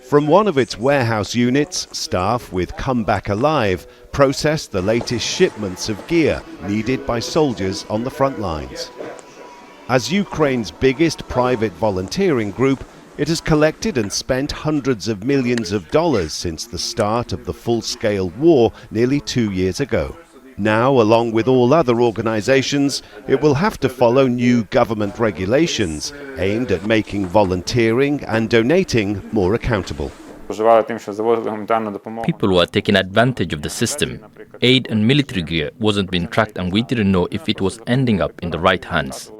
From one of its warehouse units, staff with Come Back Alive process the latest shipments of gear needed by soldiers on the front lines. As Ukraine's biggest private volunteering group, it has collected and spent hundreds of millions of dollars since the start of the full-scale war nearly 2 years ago. Now, along with all other organizations, it will have to follow new government regulations aimed at making volunteering and donating more accountable. People were taking advantage of the system. Aid and military gear wasn't being tracked, and we didn't know if it was ending up in the right hands.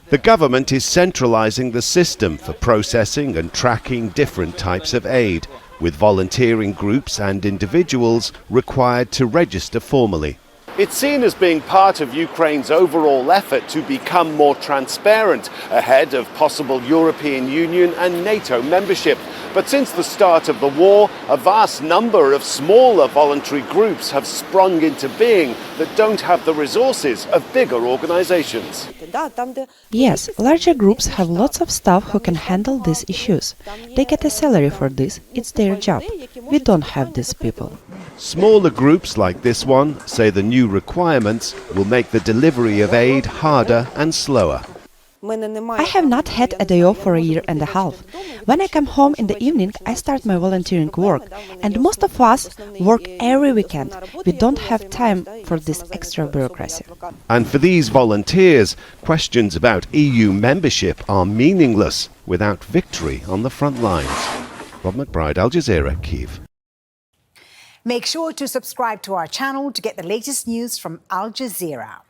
The government is centralizing the system for processing and tracking different types of aid, with volunteering groups and individuals required to register formally. It's seen as being part of Ukraine's overall effort to become more transparent ahead of possible European Union and NATO membership. But since the start of the war, a vast number of smaller voluntary groups have sprung into being that don't have the resources of bigger organizations. Yes, larger groups have lots of staff who can handle these issues. They get a salary for this, it's their job. We don't have these people. Smaller groups like this one say the new requirements will make the delivery of aid harder and slower. I have not had a day off for a year and a half. When I come home in the evening, I start my volunteering work, and most of us work every weekend. We don't have time for this extra bureaucracy. And for these volunteers, questions about EU membership are meaningless without victory on the front lines. Rob McBride, Al Jazeera, Kyiv. Make sure to subscribe to our channel to get the latest news from Al Jazeera.